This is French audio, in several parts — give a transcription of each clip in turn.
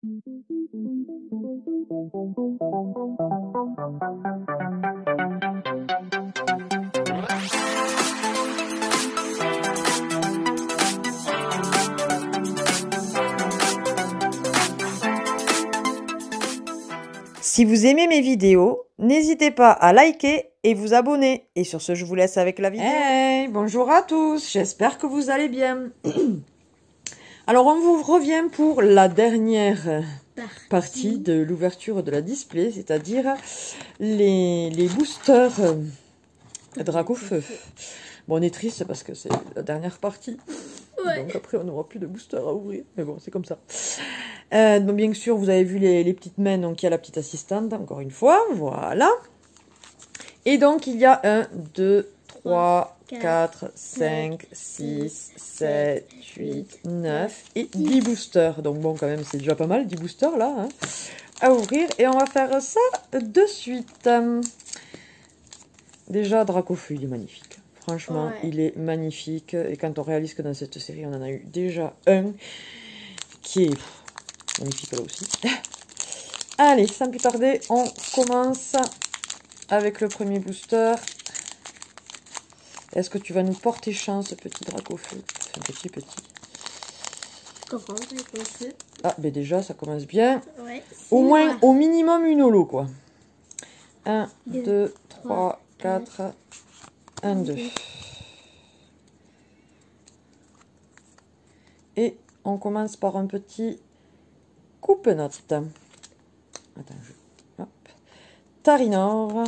Si vous aimez mes vidéos, n'hésitez pas à liker et vous abonner. Et sur ce, je vous laisse avec la vidéo. Hey, bonjour à tous, j'espère que vous allez bien. Alors, on vous revient pour la dernière partie de l'ouverture de la display, c'est-à-dire les boosters Dracofeu. Bon, on est triste parce que c'est la dernière partie. Ouais. Donc après, on n'aura plus de boosters à ouvrir. Mais bon, c'est comme ça. Donc bien sûr, vous avez vu les petites mains. Donc il y a la petite assistante, encore une fois. Voilà. Et donc il y a 1, 2, 3, 4, 5, 6, 7, 8, 9 et 10 boosters. Donc bon, quand même, c'est déjà pas mal, 10 boosters là, hein, à ouvrir. Et on va faire ça de suite. Déjà, Dracofeu, il est magnifique. Franchement, ouais. Il est magnifique. Et quand on réalise que dans cette série, on en a eu déjà un qui est magnifique là aussi. Allez, sans plus tarder, on commence avec le premier booster. Est-ce que tu vas nous porter chance, petit Dracofeu? C'est un petit. Comment ça commence? Ah, ben déjà, ça commence bien. Ouais, au moins, au minimum, une holo, quoi. 1, 2, 3, 4... 1, 2. Et on commence par un petit coupe-note. Attends, hop. Tarinor,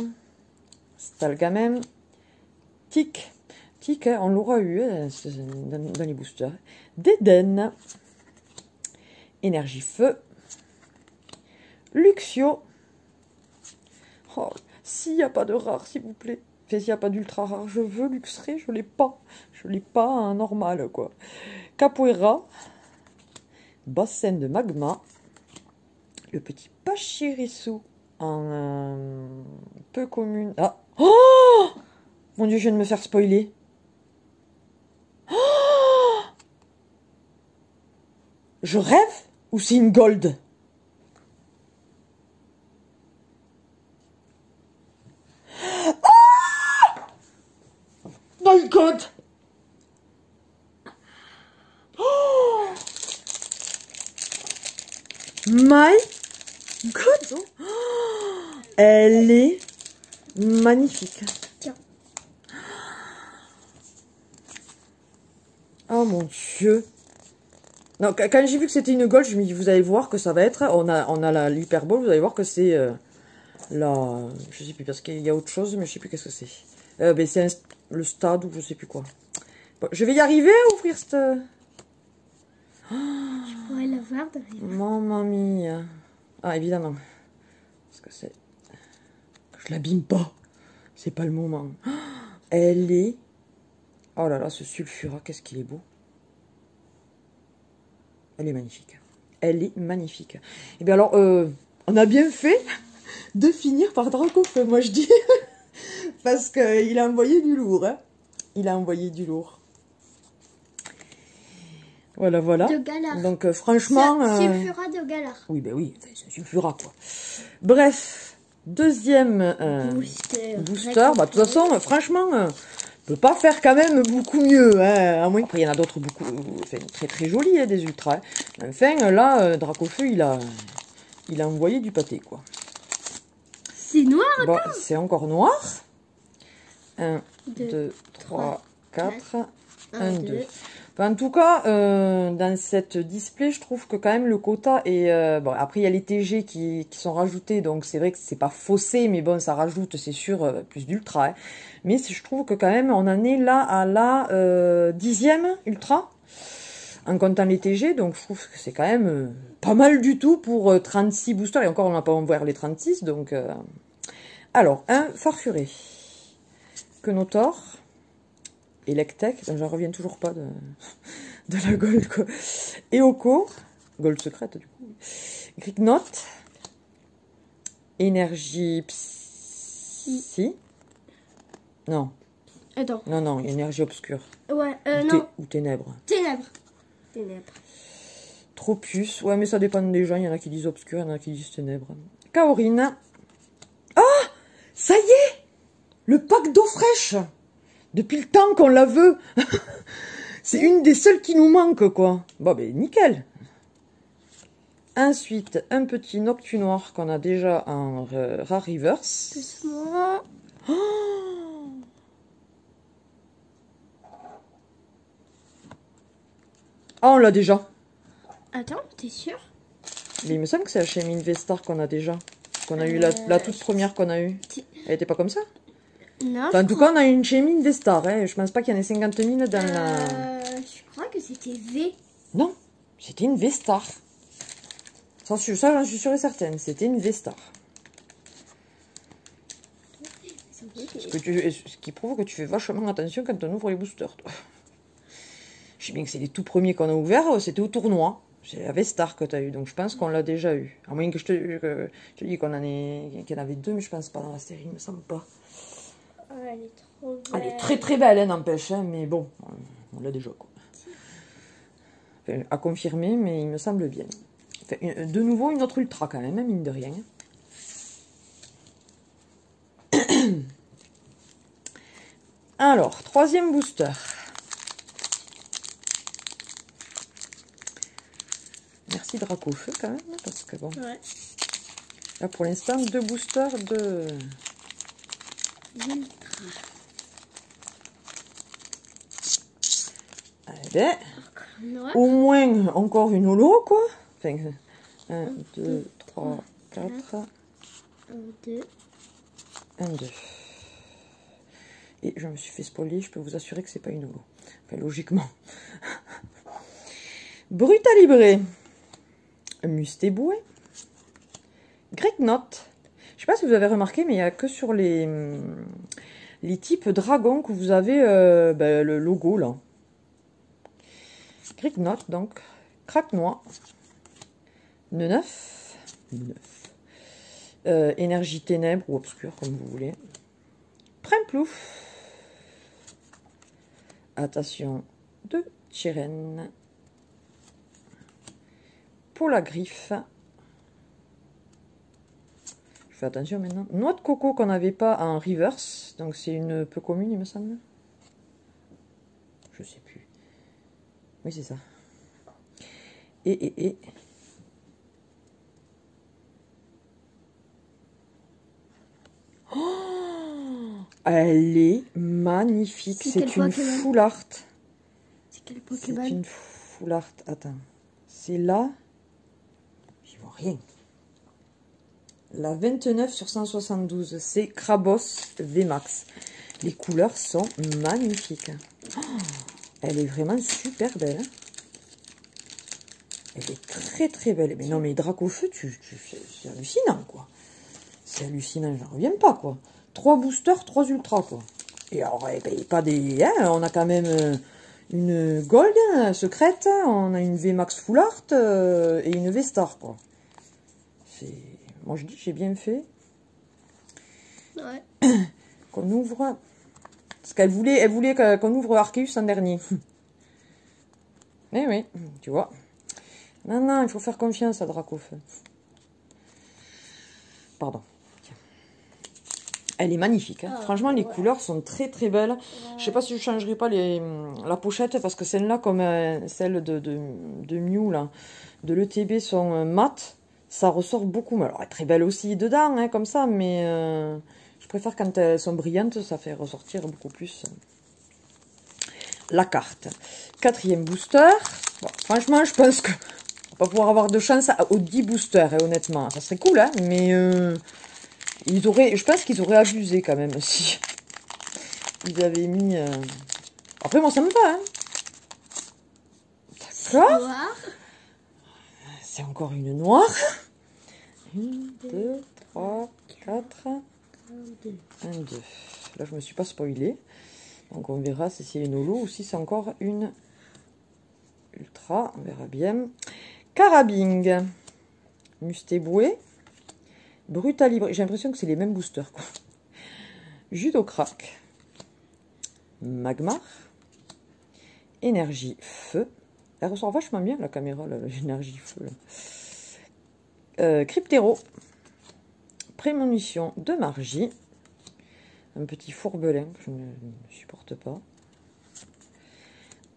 Stalgamen, Tic, hein, on l'aura eu dans les boosters. Déden, Énergie Feu, Luxio. Oh, s'il n'y a pas de rare, s'il vous plaît. S'il n'y a pas d'ultra rare, je veux Luxray, je l'ai pas. Je l'ai pas en normal, quoi. Capoeira, Bassin de Magma, le petit Pachirisu en peu commune. Ah, oh mon Dieu, je viens de me faire spoiler. Oh, je rêve ou c'est une gold? My God! Oh my God! Oh, elle est magnifique. Tiens. Oh mon Dieu! Non, quand j'ai vu que c'était une gold, je me dis, vous allez voir que ça va être. On a l'hyper ball, vous allez voir que c'est la. Je sais plus, parce qu'il y a autre chose, mais je sais plus qu'est-ce que c'est. Ben, c'est le stade ou je sais plus quoi. Bon, je vais y arriver à ouvrir cette. Tu pourrais la voir derrière. Mamma mia. Ah, évidemment. Parce que c'est. Je l'abîme pas. C'est pas le moment. Elle est. Oh là là, ce sulfura, qu'est-ce qu'il est beau. Elle est magnifique. Elle est magnifique. Et bien alors, on a bien fait de finir par Dracofeu, moi je dis. Parce qu'il a envoyé du lourd. Hein. Il a envoyé du lourd. Voilà, voilà. De Galar. Donc, franchement... Sulfura de Galar. Oui, ben oui, c'est un sulfura, quoi. Bref, deuxième booster. Bah, de toute façon, franchement, on peut pas faire quand même beaucoup mieux. Hein, à moins qu'il y en a d'autres beaucoup... Enfin, très très jolis, hein, des ultras. Hein. Enfin, là, Dracofeu, il a envoyé du pâté, quoi. C'est noir, bon, c'est encore noir. 1, 2, 3, 4, 1, 2. Enfin, en tout cas, dans cette display, je trouve que quand même le quota est... bon, après, il y a les TG qui sont rajoutés, donc c'est vrai que c'est pas faussé, mais bon, ça rajoute, c'est sûr, plus d'ultra. Hein. Mais je trouve que quand même, on en est là à la 10e ultra, en comptant les TG, donc je trouve que c'est quand même pas mal du tout pour 36 boosters, et encore, on n'a pas ouvert les 36, donc... Alors, un Farfuré, Kenotor, Electek, j'en reviens toujours pas de la gold, quoi. Eoko, gold secrète, du coup. Grignot, Énergie Psy. Non. Attends. Non, Énergie Obscure. Ouais, non. Ou Ténèbres. Ténèbres. Tropius. Ouais, mais ça dépend des gens. Il y en a qui disent obscur, il y en a qui disent ténèbres. Kaorine. Ah, ça y est, le pack d'eau fraîche. Depuis le temps qu'on la veut. C'est une des seules qui nous manque, quoi. Bon, ben, nickel. Ensuite, un petit Noctu noir qu'on a déjà en Rare Reverse. Doucement. Oh, ah, on l'a déjà. Attends, t'es sûr? Mais il me semble que c'est la Shaymin V-Star qu'on a déjà. Qu'on a eu la toute première qu'on a eue. Elle était pas comme ça? Non. Enfin, en tout cas, on a eu une Shaymin V-Star. Hein. Je pense pas qu'il y en ait 50 000 dans la... Je crois que c'était V. Non, c'était une V-Star. Ça, j'en suis sûre et certaine. C'était une V-Star. Ce qui prouve que tu fais vachement attention quand on ouvre les boosters, toi. Je sais bien que c'est les tout premiers qu'on a ouverts, c'était au tournoi. C'est la V-Star que tu as eu, donc je pense qu'on l'a déjà eu. À moins que je te dis qu'il y en avait deux, mais je pense pas dans la série, il me semble pas. Oh, elle est trop belle. Elle est très très belle, hein, n'empêche, hein, mais bon, on l'a déjà, quoi. Enfin, à confirmer, mais il me semble bien. Enfin, de nouveau, une autre ultra quand même, hein, mine de rien. Alors, troisième booster. Merci Dracofeu quand même, parce que bon. Ouais. Là pour l'instant, deux boosters de. Ultra. Allez. Noir. Au moins encore une holo, quoi. Enfin, 1, 2, 3, 4. 1, 2. 1, 2. Et je me suis fait spoiler, je peux vous assurer que c'est pas une holo. Enfin, logiquement. Brutalibré. Mustéboué. Gregnot. Je sais pas si vous avez remarqué, mais il n'y a que sur les types dragons que vous avez le logo là. Gregnot, donc. Craque-noix. Neuf. Énergie ténèbres ou obscure, comme vous voulez. Primplouf. Attention de Chirène. Pour la griffe. Je fais attention maintenant. Noix de coco qu'on n'avait pas en reverse. Donc c'est une peu commune, il me semble. Je sais plus. Oui, c'est ça. Et. Oh, elle est magnifique. C'est une full art. C'est quel Pokémon? C'est une full art. Attends. C'est là. J'y vois rien. La 29 sur 172. C'est Krabos VMAX. Les couleurs sont magnifiques. Oh, elle est vraiment super belle. Elle est très très belle. Mais non, mais Dracofeu, c'est hallucinant, quoi. C'est hallucinant, j'en reviens pas, quoi. 3 boosters, 3 ultras, quoi. Et alors, pas des... Hein, on a quand même une Gold secrète, on a une VMAX Full Art et une V-Star, quoi. C'est... Moi, je dis, j'ai bien fait. Ouais. Qu'on ouvre... Parce qu'elle voulait qu'on ouvre Arceus en dernier. Eh oui, tu vois. Non, il faut faire confiance à Dracofeu. Pardon. Elle est magnifique. Hein. Franchement, les couleurs sont très très belles. Je sais pas si je changerai pas la pochette parce que celle-là, comme celle de Mew, là, de l'ETB, sont mat. Ça ressort beaucoup. Alors, elle est très belle aussi dedans, hein, comme ça, mais je préfère quand elles sont brillantes, ça fait ressortir beaucoup plus la carte. 4e booster. Bon, franchement, je pense que on va pouvoir avoir de chance aux 10 boosters, honnêtement. Ça serait cool, hein, mais je pense qu'ils auraient abusé quand même si ils avaient mis... Après, moi, ça me va. Hein. D'accord. C'est encore une noire. 1, 2, 3, 4. 1, 2. Là, je me suis pas spoilée. Donc, on verra si c'est une holo ou si c'est encore une ultra. On verra bien. Carabing. Mustéboué. Brutalibré. J'ai l'impression que c'est les mêmes boosters, quoi. Judocrack. Magmar. Énergie feu. Elle ressort vachement bien la caméra, l'énergie feu. Cryptéro. Prémonition de Margie. Un petit fourbelin que je ne supporte pas.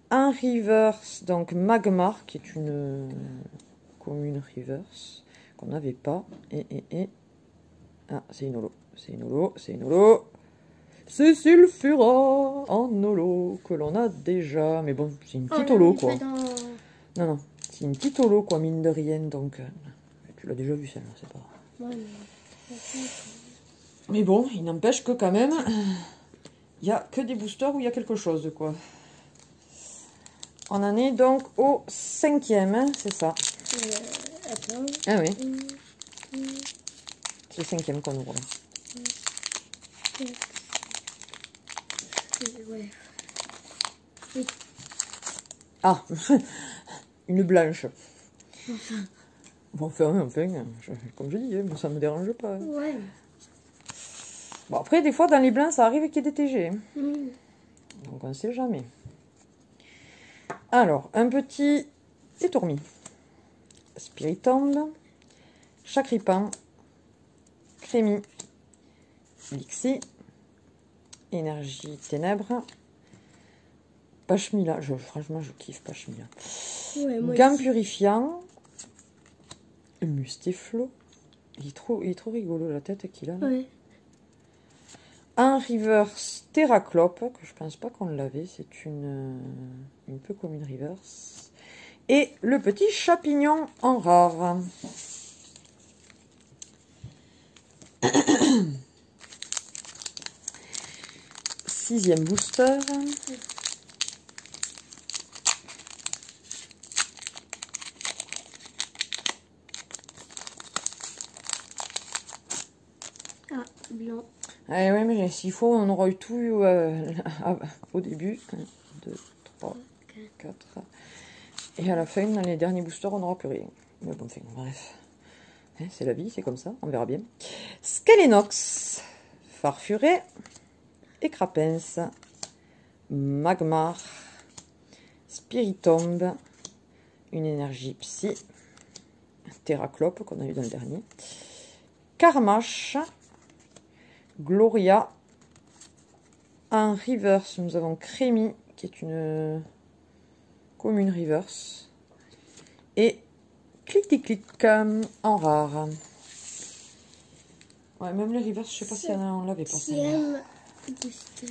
Un reverse, donc Magmar, qui est une commune reverse qu'on n'avait pas. Ah, c'est une holo. C'est une holo. C'est une holo. C'est Sulfura en holo que l'on a déjà. Mais bon, c'est une petite holo, quoi. Non, non. C'est une petite holo, quoi, mine de rien. Donc, tu l'as déjà vu, celle-là, c'est pas... Ouais, mais bon, il n'empêche que quand même, il n'y a que des boosters où il y a quelque chose, quoi. On en est donc au 5e, hein, c'est ça. Attends. Ah oui. C'est le 5e qu'on ouvre là. Ouais. Oui. Ah, une blanche. Enfin. Enfin, comme je dis, ça me dérange pas. Ouais. Bon, après, des fois, dans les blancs, ça arrive qu'il y ait des TG. Hein. Mm. Donc, on ne sait jamais. Alors, un petit étourmi. Spiritombe. Chakripan. Crémi. Lixie. Énergie ténèbres. Pashmila. Franchement, je kiffe Pashmila. Ouais, moi Gant aussi. purifiant. Mustéflo. Il est trop rigolo la tête qu'il a. Là. Ouais. Un reverse Terraclope, que je pense pas qu'on l'avait, c'est une peu comme une reverse. Et le petit champignon en rare. Sixième booster. Ah, blanc. Ah ouais, mais s'il faut, on aura eu tout au début. 1, 2, 3, 4. Et à la fin, dans les derniers boosters, on n'aura plus rien. Mais bon, enfin, bref. Hein, c'est la vie, c'est comme ça, on verra bien. Skelenox, Farfuré, Écrapens, Magmar, Spiritombe, une énergie psy, Terraclope qu'on a eu dans le dernier, Karmash, Gloria, un reverse, nous avons Crémi, qui est une commune reverse, et Clic-Clic en rare. Ouais, même les reverse, je sais pas si on l'avait pas. Septième booster.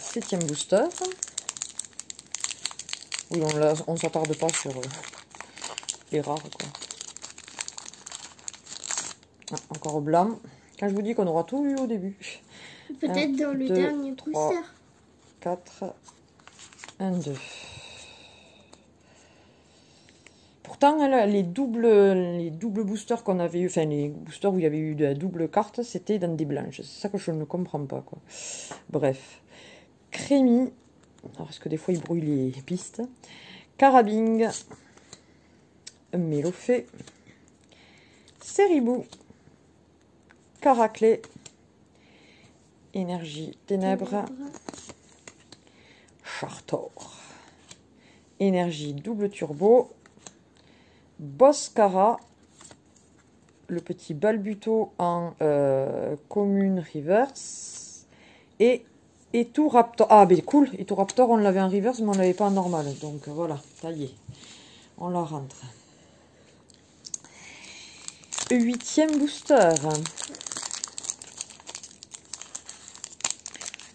Septième booster. Oui, on s'attarde pas sur les rares, quoi. Ah, encore au blanc. Quand je vous dis qu'on aura tout eu au début. Peut-être dans le dernier 3, booster. 4, 1, 2. Pourtant, là, les doubles boosters qu'on avait eu, enfin les boosters où il y avait eu de la double carte, c'était dans des blanches. C'est ça que je ne comprends pas, quoi. Bref. Crémi. Alors, parce que des fois, il brouille les pistes. Carabing. Mélofée. Seribou. Caraclé. Énergie ténèbres. Chartor. Énergie double turbo. Boscara. Le petit Balbuto en commune reverse. Et tout Raptor. Ah, ben cool. Et tout Raptor, on l'avait en reverse, mais on l'avait pas en normal. Donc voilà, ça y est. On la rentre. 8e booster.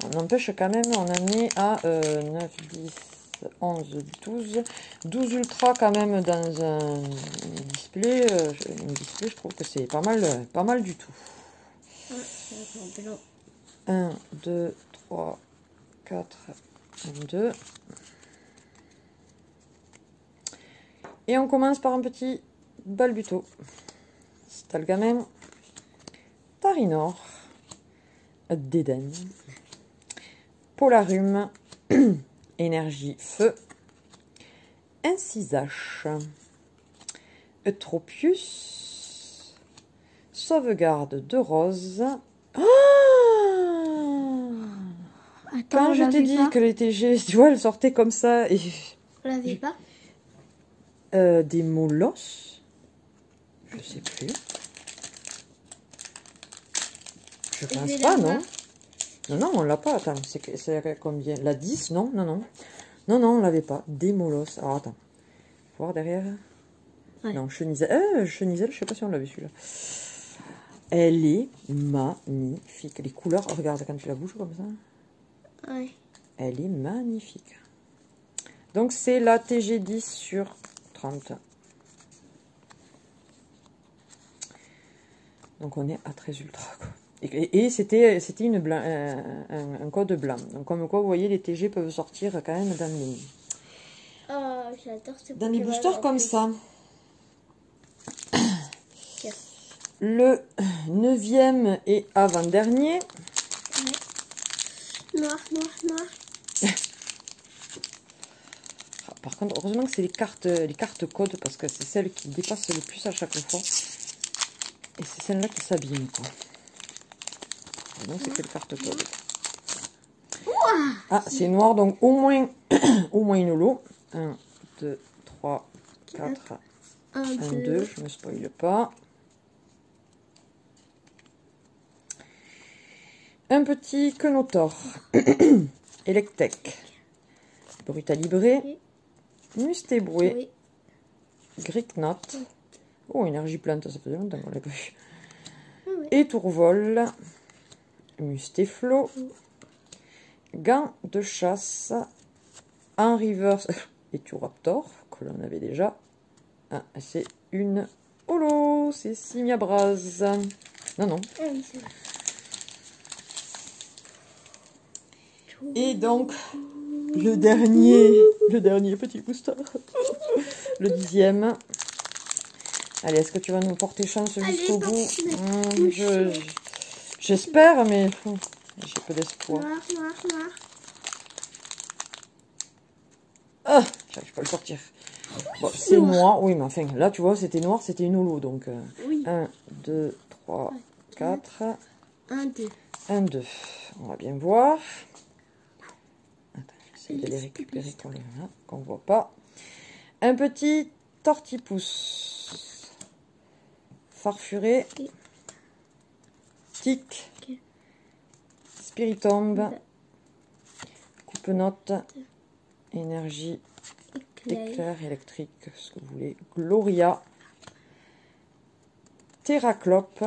On n'empêche quand même, on en est à 9, 10, 11, 12. 12 ultra quand même dans un display. Je trouve que c'est pas mal du tout. 1, 2, 3, 4, 1, 2. Et on commence par un petit Balbuto. Stalgamen. Tarinor. Déden. Polarum. Énergie feu. Incisache. Eutropius. Sauvegarde de rose. Oh, attends, quand je t'ai dit que les TG, tu vois, elles sortaient comme ça. Et On l'avait pas? Des molosses. Je sais plus. Je pense pas, non? Non, non, on l'a pas. Attends, c'est combien? La 10? Non, non, non. Non, non, on l'avait pas. Des molosses. Alors, attends. Faut voir derrière. Ouais. Non, cheniselle. Cheniselle, je sais pas si on l'avait celui-là. Elle est magnifique. Les couleurs, regarde quand tu la bouges comme ça. Ouais. Elle est magnifique. Donc, c'est la TG10 sur 30. Donc, on est à 13 ultra, quoi. Et c'était un code blanc. Donc, comme quoi, vous voyez, les TG peuvent sortir quand même dans les boosters comme ça. Okay. Le 9e et avant-dernier. Ouais. Noir, noir, noir. Par contre, heureusement que c'est les cartes codes parce que c'est celles qui dépassent le plus à chaque fois. Et c'est celle-là qui s'abîme, quoi. Donc, c'était le carte code. Ah, c'est noir, donc au moins une holo. 1, 2, 3, 4, 1, 2, je ne me spoile pas. Un petit Kenotor. Electek. Brutalibré. Mustébroué. Oui. Gricknot. Oh, énergie plante, ça faisait longtemps qu'on l'a pas vu. Oui. Et Tourvol. Mustéflo. Gants de chasse. Un reverse. Et Turaptor, que l'on avait déjà. Ah, c'est une holo. C'est Simiabraz. Non, non. Et donc, le dernier petit booster. Le 10e. Allez, est-ce que tu vas nous porter chance jusqu'au bout? J'espère, mais j'ai peu d'espoir. Noir, noir, noir. Ah, j'arrive pas à le sortir. Bon, c'est noir. Oui, mais enfin, là, tu vois, c'était noir, c'était une holo. Donc, oui. 1, 2, 3, 4. 1, 2. 1, 2. On va bien voir. Attends, j'essaie de les récupérer qu'on ne voit pas. Un petit tortipousse. Farfuré. Okay. Tic. Okay. Spiritombe. Okay. Coupe-note. Énergie. Éclair électrique. Ce que vous voulez. Gloria. Terraclope.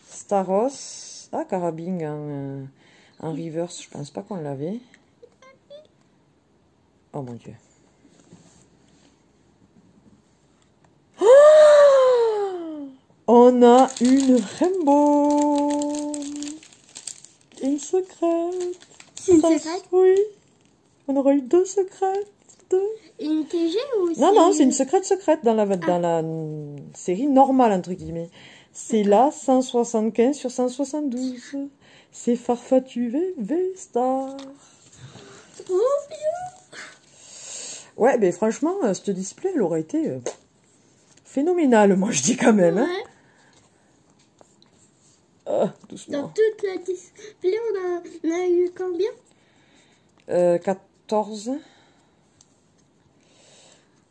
Staros. Ah, carabine en reverse. Je pense pas qu'on l'avait. Oh mon Dieu. On a une Rainbow. Une secrète. C'est une secrète? Oui. On aura eu 2 secrètes. Une TG ou non, non, c'est une secrète dans la série normale, entre guillemets. C'est la 175 sur 172. C'est Farfatu V-Star. Oh bien. Ouais, mais franchement, ce display, elle aurait été phénoménale, moi je dis quand même. Ouais. Hein. Ah, doucement. Dans toute la display, on a eu combien? 14.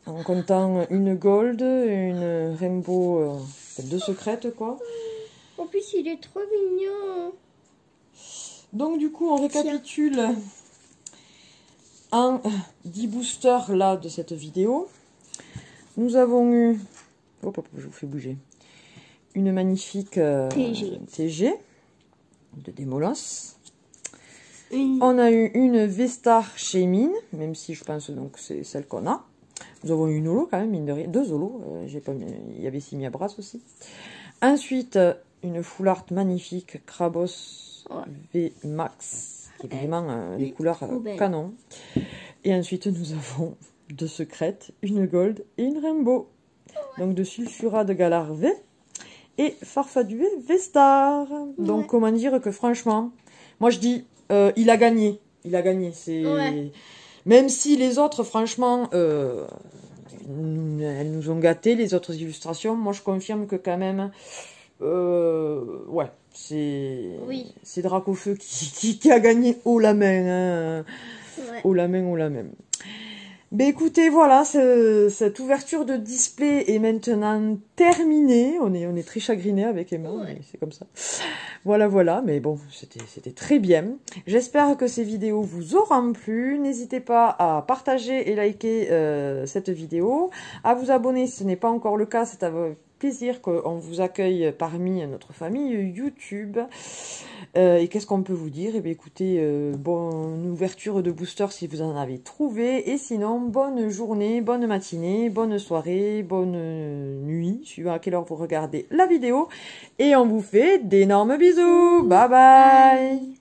En comptant une gold, une rainbow, 2 secrètes, quoi. En plus, il est trop mignon. Donc, du coup, on récapitule en 10 boosters, là, de cette vidéo. Nous avons eu... Hop, hop, je vous fais bouger. Une magnifique TG de Demolos. On a eu une V-Star chez Mine, même si je pense donc c'est celle qu'on a. Nous avons eu une holo quand même, mine de rien. 2 holos, il y avait Simiabraz aussi. Ensuite, une full art magnifique, Krabos V-Max, qui est vraiment les couleurs canon. Et ensuite, nous avons 2 secrètes, une gold et une rainbow. Donc de Sulfura de Galar V et Farfadué V-Star. Donc comment dire que franchement, moi je dis, il a gagné. Il a gagné. Même si les autres, franchement, elles nous ont gâtés, les autres illustrations. Moi je confirme que quand même, c'est Dracofeu qui a gagné haut la main. Hein. Ouais. Oh la même. Ben écoutez, voilà, cette ouverture de display est maintenant terminée. On est très chagrinés avec Emma, Ouais. mais c'est comme ça. Voilà, mais bon, c'était très bien. J'espère que ces vidéos vous auront plu. N'hésitez pas à partager et liker cette vidéo, à vous abonner si ce n'est pas encore le cas. C'est avec plaisir qu'on vous accueille parmi notre famille YouTube. Et qu'est-ce qu'on peut vous dire? Eh bien, écoutez, bonne ouverture de booster si vous en avez trouvé. Et sinon, bonne journée, bonne matinée, bonne soirée, bonne nuit, suivant à quelle heure vous regardez la vidéo. Et on vous fait d'énormes bisous. Bye bye!